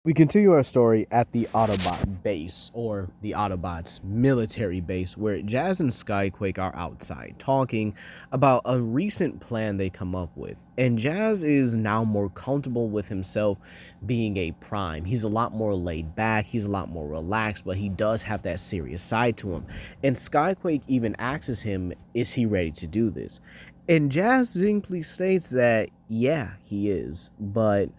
We continue our story at the Autobot base, or the Autobots military base, where Jazz and Skyquake are outside talking about a recent plan they come up with. And Jazz is now more comfortable with himself being a prime. He's a lot more laid back, he's a lot more relaxed, but he does have that serious side to him. And Skyquake even asks him, is he ready to do this? And Jazz simply states that, yeah, he is, but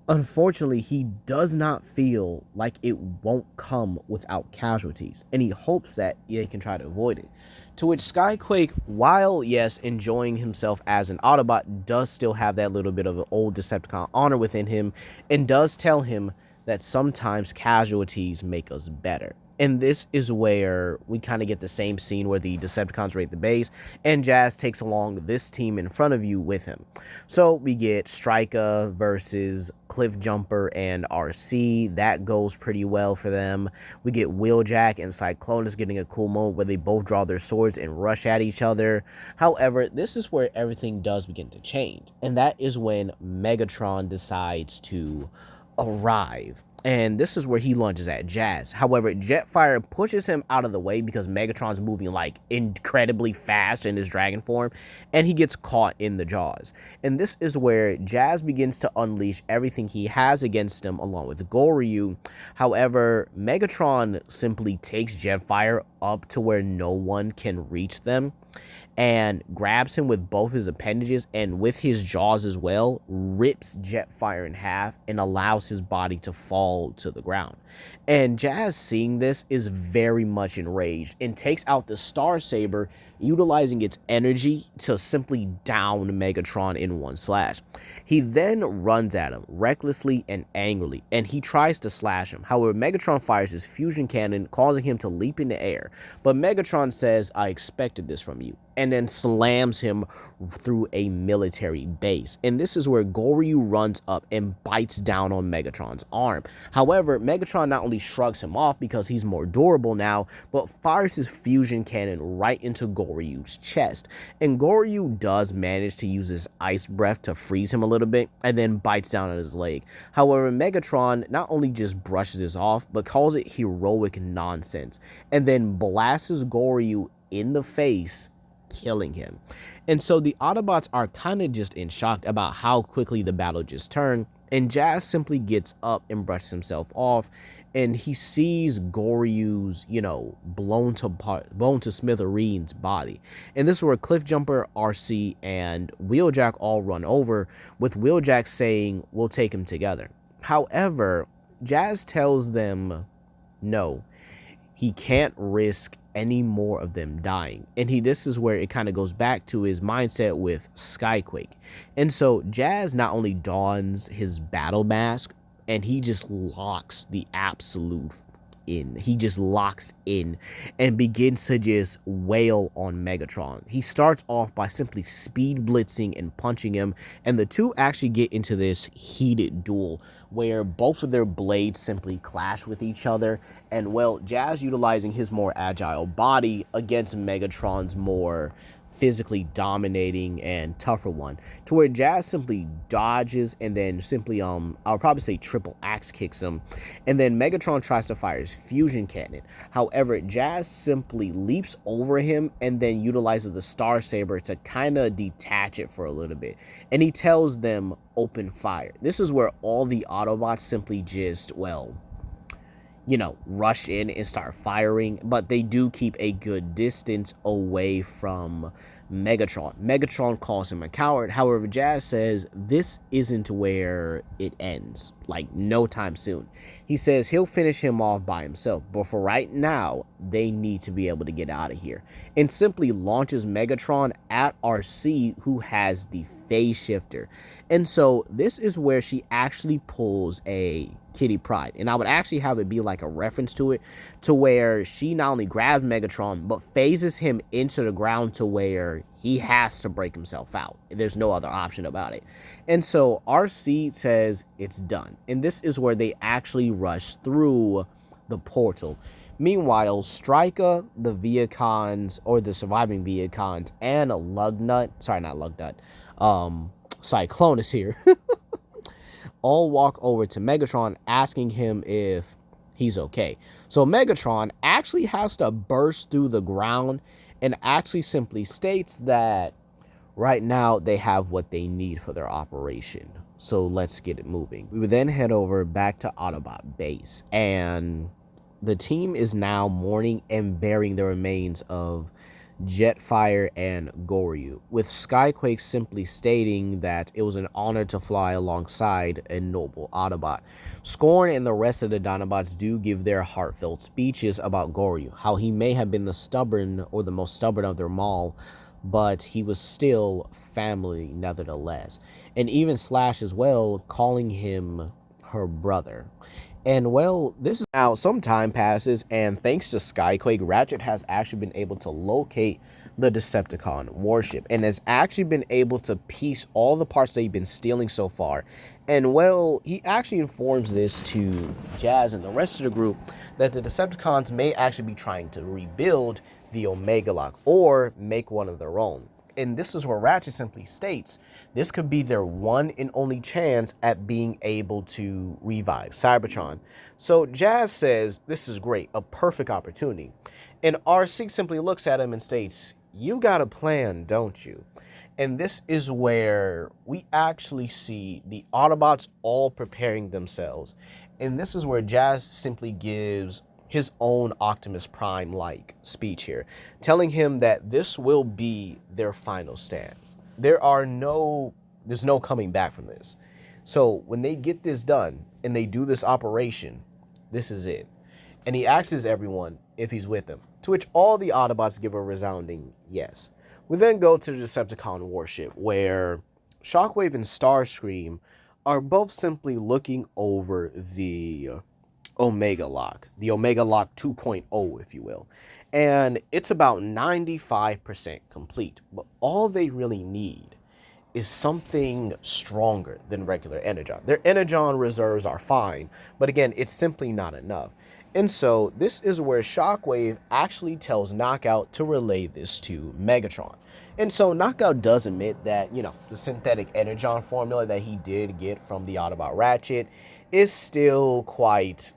unfortunately, he does not feel like it won't come without casualties, and he hopes that they can try to avoid it. To which Skyquake, while yes, enjoying himself as an Autobot, does still have that little bit of an old Decepticon honor within him, and does tell him that sometimes casualties make us better. And this is where we kind of get the same scene where the Decepticons raid the base, and Jazz takes along this team in front of you with him. So we get Striker versus Cliff Jumper and RC. That goes pretty well for them. We get Wheeljack and Cyclonus getting a cool moment where they both draw their swords and rush at each other. However, this is where everything does begin to change, and that is when Megatron decides to arrive. And this is where he lunges at Jazz. However, Jetfire pushes him out of the way because Megatron's moving like incredibly fast in his dragon form, and he gets caught in the jaws. And this is where Jazz begins to unleash everything he has against him along with Goryu. However, Megatron simply takes Jetfire up to where no one can reach them and grabs him with both his appendages and with his jaws as well, rips Jetfire in half and allows his body to fall to the ground. And Jazz, seeing this, is very much enraged and takes out the Star Saber, utilizing its energy to simply down Megatron in one slash. He then runs at him recklessly and angrily, and he tries to slash him. However, Megatron fires his fusion cannon, causing him to leap in the air. But Megatron says, "I expected this from you," and then slams him through a military base. And this is where Goryu runs up and bites down on Megatron's arm. However, Megatron not only shrugs him off because he's more durable now, but fires his fusion cannon right into Goryu's chest. And Goryu does manage to use his ice breath to freeze him a little bit and then bites down on his leg. However, Megatron not only just brushes this off, but calls it heroic nonsense and then blasts Goryu in the face, killing him. And so the Autobots are kind of just in shock about how quickly the battle just turned, and Jazz simply gets up and brushes himself off, and he sees Goryu's, blown to smithereens body. And this is where Cliffjumper, RC, and Wheeljack all run over, with Wheeljack saying, "We'll take him together." However, Jazz tells them no, he can't risk any more of them dying. And this is where it kind of goes back to his mindset with Skyquake. And so Jazz not only dons his battle mask, and he just locks the absolute in. He just locks in and begins to just wail on Megatron. He starts off by simply speed blitzing and punching him, and the two actually get into this heated duel where both of their blades simply clash with each other, and well, Jazz utilizing his more agile body against Megatron's more physically dominating and tougher one, to where Jazz simply dodges and then simply I would probably say triple axe kicks him, and then Megatron tries to fire his fusion cannon. However, Jazz simply leaps over him and then utilizes the Star Saber to kind of detach it for a little bit, and he tells them open fire. This is where all the Autobots simply just rush in and start firing, but they do keep a good distance away from Megatron. Megatron calls him a coward. However, Jazz says this isn't where it ends, like no time soon. He says he'll finish him off by himself, but for right now, they need to be able to get out of here, and simply launches Megatron at RC, who has the phase shifter. And so this is where she actually pulls a Kitty Pryde, and I would actually have it be like a reference to it, to where she not only grabs Megatron but phases him into the ground to where he has to break himself out. There's no other option about it. And so RC says it's done, and this is where they actually rush through the portal. Meanwhile, Striker, the Viacons, or the surviving Viacons, and Cyclonus here all walk over to Megatron asking him if he's okay. So Megatron actually has to burst through the ground and actually simply states that right now they have what they need for their operation. So let's get it moving. We would then head over back to Autobot base, and the team is now mourning and burying the remains of Jetfire and Goryu, with Skyquake simply stating that it was an honor to fly alongside a noble Autobot. Scorn and the rest of the Dinobots do give their heartfelt speeches about Goryu, how he may have been the stubborn or the most stubborn of them all, but he was still family nevertheless. And even Slash as well, calling him her brother. And well, this is now some time passes, and thanks to Skyquake, Ratchet has actually been able to locate the Decepticon warship and has actually been able to piece all the parts that he's been stealing so far. And well, he actually informs this to Jazz and the rest of the group that the Decepticons may actually be trying to rebuild the Omega Lock or make one of their own. And this is where Ratchet simply states this could be their one and only chance at being able to revive Cybertron. So Jazz says this is great, a perfect opportunity. And RC simply looks at him and states, "You got a plan, don't you?" And this is where we actually see the Autobots all preparing themselves. And this is where Jazz simply gives his own Optimus Prime-like speech here, telling him that this will be their final stand. There's no coming back from this. So when they get this done and they do this operation, this is it. And he asks everyone if he's with them, to which all the Autobots give a resounding yes. We then go to the Decepticon warship, where Shockwave and Starscream are both simply looking over the Omega Lock, the Omega Lock 2.0, if you will. And it's about 95% complete, but all they really need is something stronger than regular Energon. Their Energon reserves are fine, but again, it's simply not enough. And so this is where Shockwave actually tells Knockout to relay this to Megatron. And so Knockout does admit that, the synthetic Energon formula that he did get from the Autobot Ratchet is still quite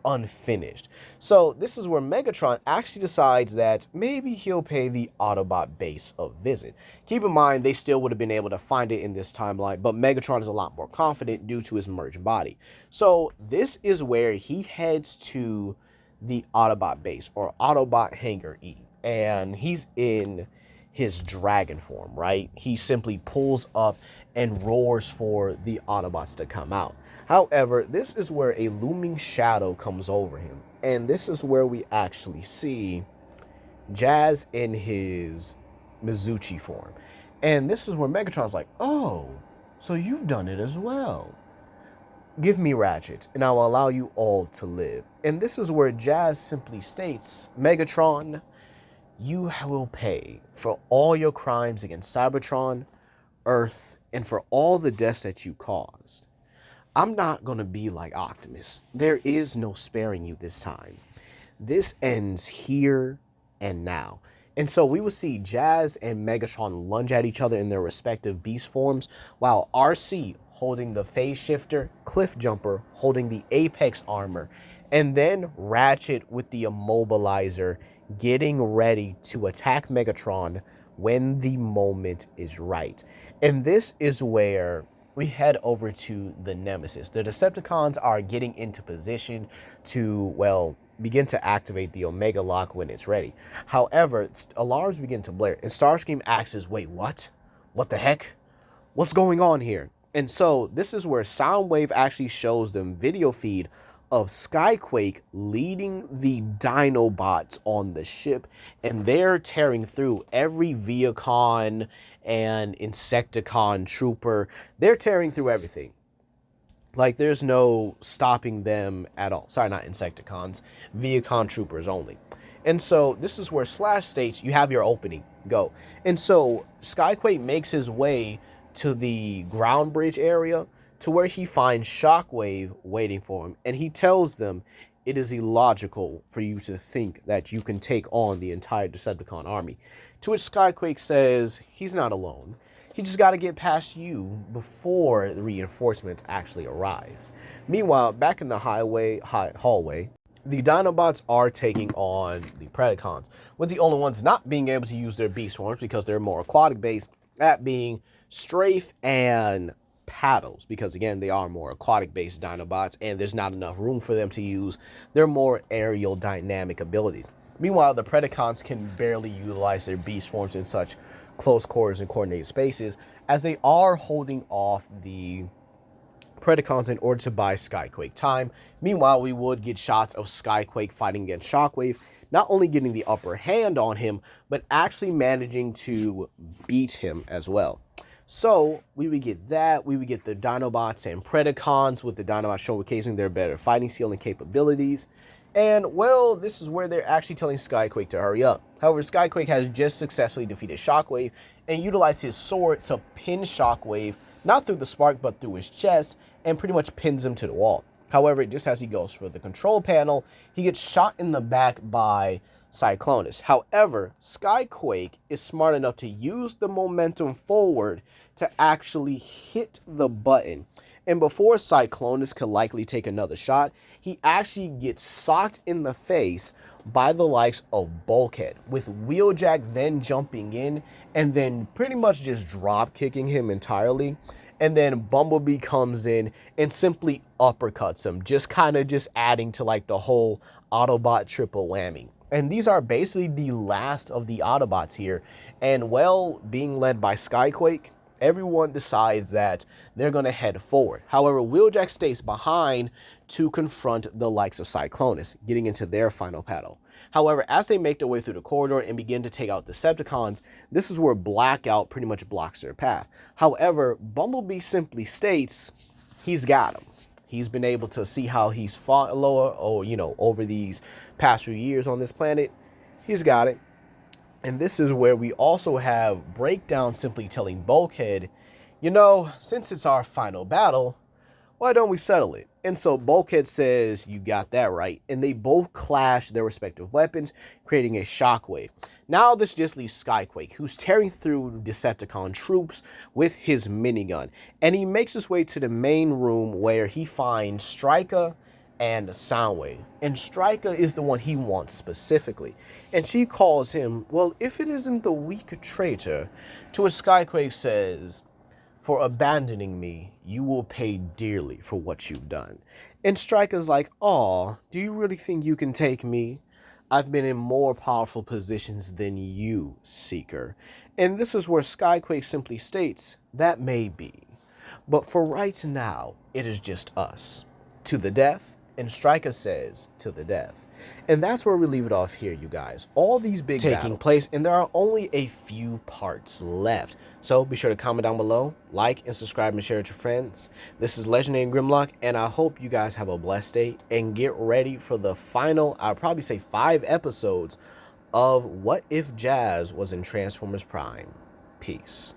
unfinished. So this is where Megatron actually decides that maybe he'll pay the Autobot base a visit. Keep in mind, they still would have been able to find it in this timeline, but Megatron is a lot more confident due to his merged body. So this is where he heads to the Autobot base, or Autobot Hangar E, and he's in his dragon form, right? He simply pulls up and roars for the Autobots to come out. However, this is where a looming shadow comes over him. And this is where we actually see Jazz in his Mizuchi form. And this is where Megatron's like, "Oh, so you've done it as well. Give me Ratchet, and I will allow you all to live." And this is where Jazz simply states, "Megatron, you will pay for all your crimes against Cybertron, Earth, and for all the deaths that you caused. I'm not going to be like Optimus. There is no sparing you this time. This ends here and now." And so we will see Jazz and Megatron lunge at each other in their respective beast forms, while RC holding the phase shifter, Cliff Jumper holding the Apex armor, and then Ratchet with the immobilizer getting ready to attack Megatron when the moment is right. And this is where we head over to the Nemesis. The Decepticons are getting into position to, begin to activate the Omega Lock when it's ready. However, alarms begin to blare, and Starscream asks, "Wait, what? What the heck? What's going on here?" And so this is where Soundwave actually shows them video feed of Skyquake leading the Dinobots on the ship, and they're tearing through every Viacon and Insecticon trooper. They're tearing through everything. Like, there's no stopping them at all. Sorry, not Insecticons, Viacon troopers only. And so this is where Slash states, "You have your opening, go." And so Skyquake makes his way to the ground bridge area, to where he finds Shockwave waiting for him, and he tells them it is illogical for you to think that you can take on the entire Decepticon army. To which Skyquake says he's not alone. He just got to get past you before the reinforcements actually arrive. Meanwhile, back in the hallway, the Dinobots are taking on the Predacons, with the only ones not being able to use their beast forms because they're more aquatic based, that being Strafe and Paddles, because again, they are more aquatic based Dinobots and there's not enough room for them to use their more aerial dynamic abilities. Meanwhile, the Predacons can barely utilize their beast forms in such close quarters and coordinated spaces, as they are holding off the Predacons in order to buy Skyquake time. Meanwhile, we would get shots of Skyquake fighting against Shockwave, not only getting the upper hand on him, but actually managing to beat him as well. So we would get that. We would get the Dinobots and Predacons, with the Dinobots showcasing their better fighting skill and capabilities. And, well, this is where they're actually telling Skyquake to hurry up. However, Skyquake has just successfully defeated Shockwave and utilized his sword to pin Shockwave, not through the spark, but through his chest, and pretty much pins him to the wall. However, just as he goes for the control panel, he gets shot in the back by Cyclonus. However, Skyquake is smart enough to use the momentum forward to actually hit the button. And before Cyclonus could likely take another shot, he actually gets socked in the face by the likes of Bulkhead, with Wheeljack then jumping in and then pretty much just drop kicking him entirely. And then Bumblebee comes in and simply uppercuts him, just kind of just adding to like the whole Autobot triple whammy. And these are basically the last of the Autobots here. And, well, being led by Skyquake, everyone decides that they're going to head forward. However, Wheeljack stays behind to confront the likes of Cyclonus, getting into their final battle. However, as they make their way through the corridor and begin to take out Decepticons, this is where Blackout pretty much blocks their path. However, Bumblebee simply states he's got him. He's been able to see how he's fought over these past few years on this planet. He's got it. And this is where we also have Breakdown simply telling Bulkhead, since it's our final battle, why don't we settle it? And so Bulkhead says, you got that right. And they both clash their respective weapons, creating a shockwave. Now this just leaves Skyquake, who's tearing through Decepticon troops with his minigun. And he makes his way to the main room where he finds Striker and Soundwave. And Striker is the one he wants specifically. And she calls him, well, if it isn't the weak traitor, to which Skyquake says, for abandoning me, you will pay dearly for what you've done. And Striker's like, aw, do you really think you can take me? I've been in more powerful positions than you, Seeker. And this is where Skyquake simply states, that may be. But for right now, it is just us. To the death, and Striker says, to the death. And that's where we leave it off here, you guys. All these big taking place, and there are only a few parts left. So be sure to comment down below, like and subscribe and share with your friends. This is Legendary Grimlock, and I hope you guys have a blessed day and get ready for the final, I'll probably say 5 episodes of What If Jazz Was in Transformers Prime. Peace.